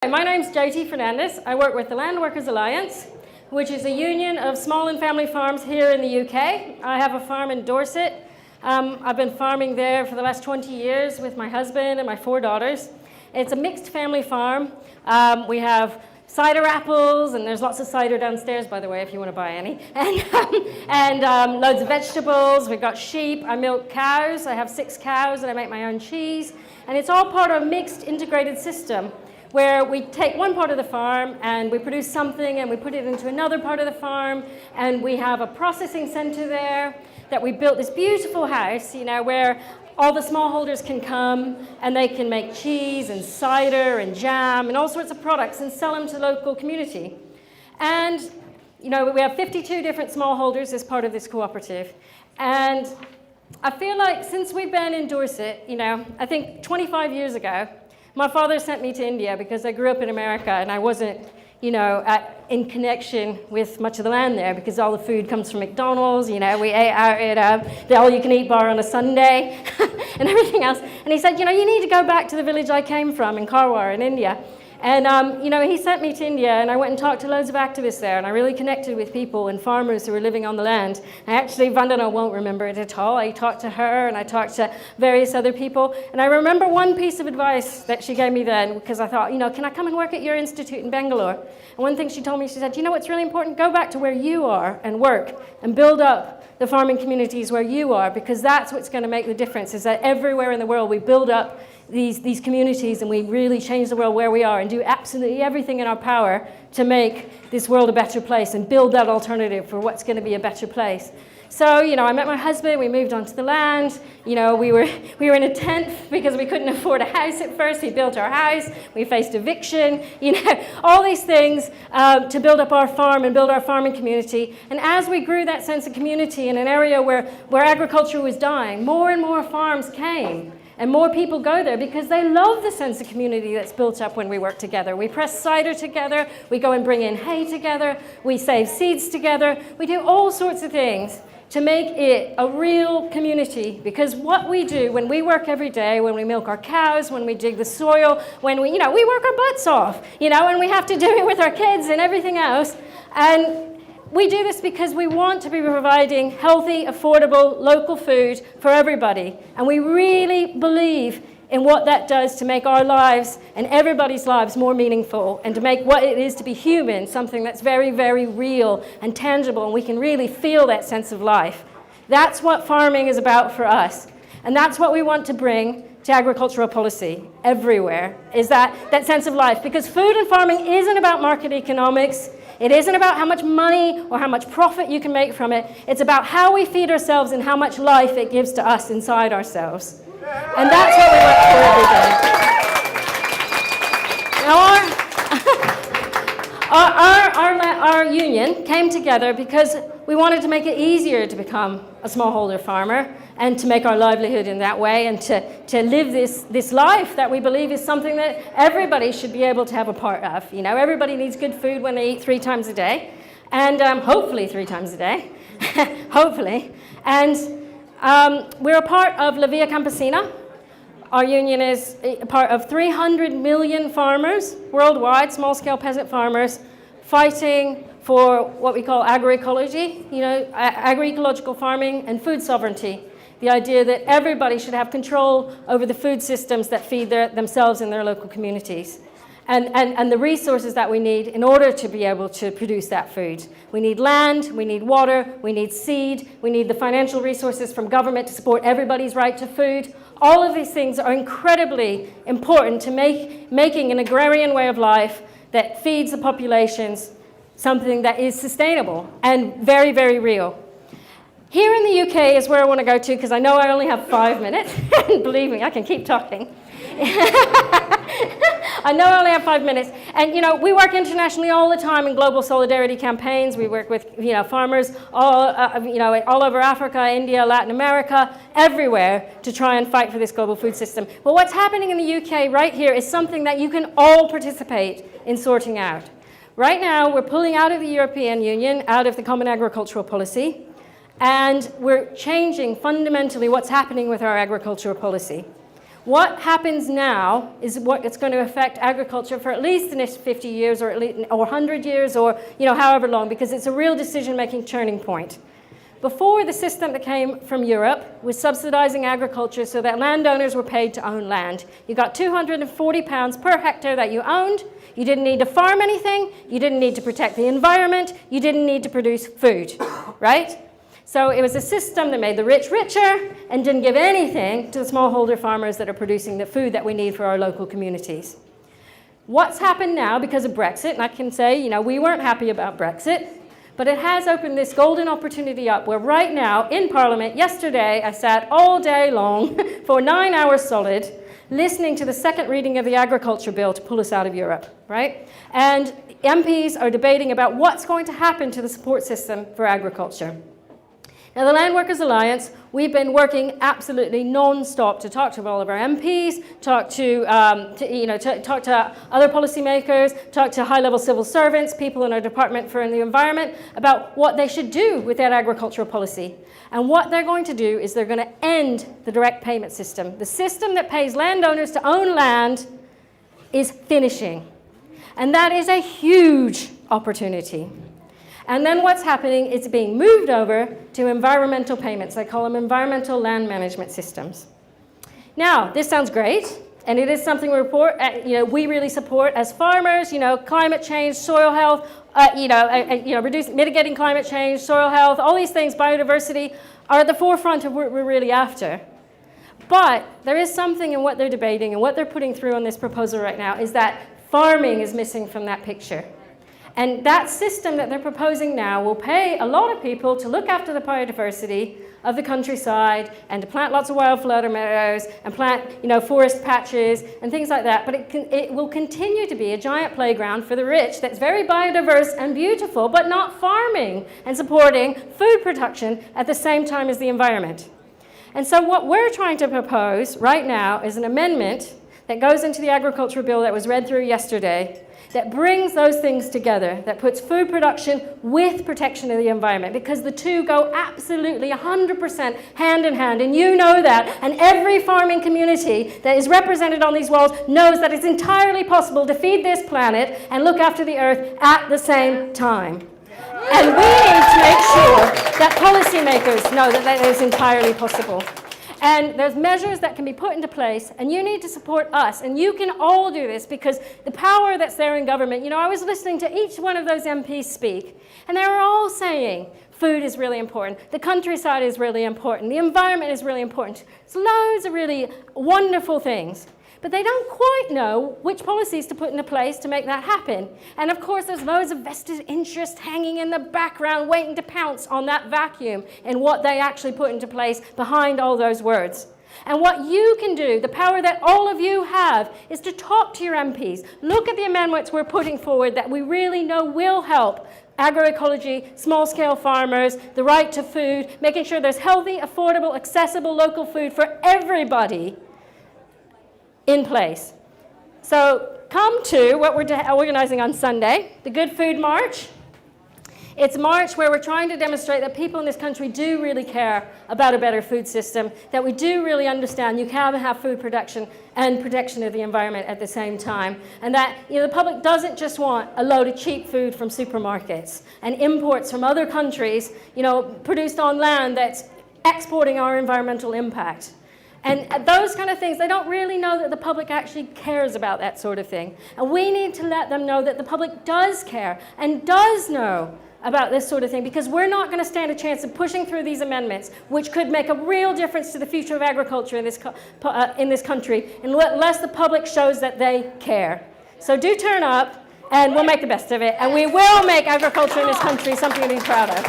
My name's Jyoti Fernandez. I work with the Landworkers Alliance, which is a union of small and family farms here in the UK. I have a farm in Dorset. I've been farming there for the last 20 years with my husband and my 4 daughters. It's a mixed family farm. We have cider apples, and there's lots of cider downstairs, by the way, if you want to buy any, and loads of vegetables. We've got sheep. I milk cows. I have 6 cows, and I make my own cheese. And it's all part of a mixed integrated system where we take one part of the farm and we produce something and we put it into another part of the farm, and we have a processing center there that we built this beautiful house, where all the smallholders can come and they can make cheese and cider and jam and all sorts of products and sell them to the local community. And we have 52 different smallholders as part of this cooperative. And I feel like since we've been in Dorset, I think 25 years ago, my father sent me to India because I grew up in America and I wasn't, in connection with much of the land there because all the food comes from McDonald's. We ate out at the all-you-can-eat bar on a Sunday and everything else. And he said, you need to go back to the village I came from in Karwar in India. And, he sent me to India, and I went and talked to loads of activists there, and I really connected with people and farmers who were living on the land. I actually, Vandana won't remember it at all. I talked to her, and I talked to various other people. And I remember one piece of advice that she gave me then, because I thought, can I come and work at your institute in Bangalore? And one thing she told me, she said, what's really important? Go back to where you are and work and build up the farming communities where you are, because that's what's going to make the difference, is that everywhere in the world we build up these communities and we really change the world where we are and do absolutely everything in our power to make this world a better place and build that alternative for what's going to be a better place. So, I met my husband, we moved onto the land, we were in a tent because we couldn't afford a house at first. We built our house, we faced eviction, all these things to build up our farm and build our farming community. And as we grew that sense of community in an area where agriculture was dying, more and more farms came. And more people go there because they love the sense of community that's built up when we work together. We press cider together, we go and bring in hay together, we save seeds together, we do all sorts of things to make it a real community. Because what we do when we work every day, when we milk our cows, when we dig the soil, when we work our butts off, and we have to do it with our kids and everything else. And we do this because we want to be providing healthy, affordable, local food for everybody. And we really believe in what that does to make our lives and everybody's lives more meaningful, and to make what it is to be human something that's very, very real and tangible, and we can really feel that sense of life. That's what farming is about for us. And that's what we want to bring to agricultural policy everywhere, is that sense of life. Because food and farming isn't about market economics. It isn't about how much money or how much profit you can make from it. It's about how we feed ourselves and how much life it gives to us inside ourselves. And that's what we work for every day. Now, our union came together because we wanted to make it easier to become a smallholder farmer and to make our livelihood in that way, and to live this life that we believe is something that everybody should be able to have a part of. Everybody needs good food when they eat 3 times a day, and hopefully 3 times a day, hopefully. And we're a part of La Via Campesina. Our union is a part of 300 million farmers worldwide, small-scale peasant farmers, fighting for what we call agroecology, agroecological farming and food sovereignty. The idea that everybody should have control over the food systems that feed themselves and their local communities. And the resources that we need in order to be able to produce that food. We need land, we need water, we need seed, we need the financial resources from government to support everybody's right to food. All of these things are incredibly important to making an agrarian way of life that feeds the populations something that is sustainable and very, very real. Here in the UK is where I want to go to, because I know I only have 5 minutes. And believe me, I can keep talking. I know I only have 5 minutes. And, we work internationally all the time in global solidarity campaigns. We work with, farmers all over Africa, India, Latin America, everywhere to try and fight for this global food system. But what's happening in the UK right here is something that you can all participate in sorting out. Right now, we're pulling out of the European Union, out of the Common Agricultural Policy. And we're changing fundamentally what's happening with our agricultural policy. What happens now is what it's going to affect agriculture for at least the next 50 years or 100 years or however long, because it's a real decision-making turning point. Before, the system that came from Europe was subsidizing agriculture so that landowners were paid to own land. You got £240 per hectare that you owned. You didn't need to farm anything. You didn't need to protect the environment. You didn't need to produce food, right? So it was a system that made the rich richer and didn't give anything to the smallholder farmers that are producing the food that we need for our local communities. What's happened now because of Brexit, and I can say, we weren't happy about Brexit, but it has opened this golden opportunity up where right now in Parliament, yesterday, I sat all day long for 9 hours solid listening to the second reading of the agriculture bill to pull us out of Europe, right? And MPs are debating about what's going to happen to the support system for agriculture. Now, the Landworkers Alliance, we've been working absolutely non-stop to talk to all of our MPs, talk to other policymakers, talk to high-level civil servants, people in our Department for the Environment, about what they should do with that agricultural policy. And what they're going to do is they're going to end the direct payment system. The system that pays landowners to own land is finishing. And that is a huge opportunity. And then what's happening, it's being moved over to environmental payments. I call them environmental land management systems. Now, this sounds great, and it is something we really support as farmers, climate change, soil health, mitigating climate change, soil health, all these things, biodiversity, are at the forefront of what we're really after. But there is something in what they're debating and what they're putting through on this proposal right now is that farming is missing from that picture. And that system that they're proposing now will pay a lot of people to look after the biodiversity of the countryside and to plant lots of wildflower meadows and plant, forest patches and things like that. But it will continue to be a giant playground for the rich that's very biodiverse and beautiful, but not farming and supporting food production at the same time as the environment. And so what we're trying to propose right now is an amendment that goes into the agriculture bill that was read through yesterday that brings those things together, that puts food production with protection of the environment, because the two go absolutely 100% hand in hand, and you know that, and every farming community that is represented on these walls knows that it's entirely possible to feed this planet and look after the earth at the same time. And we need to make sure that policymakers know that that is entirely possible. And there's measures that can be put into place, and you need to support us. And you can all do this because the power that's there in government, I was listening to each one of those MPs speak, and they were all saying food is really important, the countryside is really important, the environment is really important. It's loads of really wonderful things. But they don't quite know which policies to put into place to make that happen. And of course, there's loads of vested interest hanging in the background, waiting to pounce on that vacuum in what they actually put into place behind all those words. And what you can do, the power that all of you have, is to talk to your MPs. Look at the amendments we're putting forward that we really know will help agroecology, small-scale farmers, the right to food, making sure there's healthy, affordable, accessible local food for everybody in place. So come to what we're organizing on Sunday, the Good Food March. It's a march where we're trying to demonstrate that people in this country do really care about a better food system, that we do really understand you can have food production and protection of the environment at the same time, and that the public doesn't just want a load of cheap food from supermarkets and imports from other countries, produced on land that's exporting our environmental impact. And those kind of things, they don't really know that the public actually cares about that sort of thing. And we need to let them know that the public does care and does know about this sort of thing, because we're not going to stand a chance of pushing through these amendments, which could make a real difference to the future of agriculture in this country, unless the public shows that they care. So do turn up, and we'll make the best of it. And we will make agriculture in this country something to be proud of.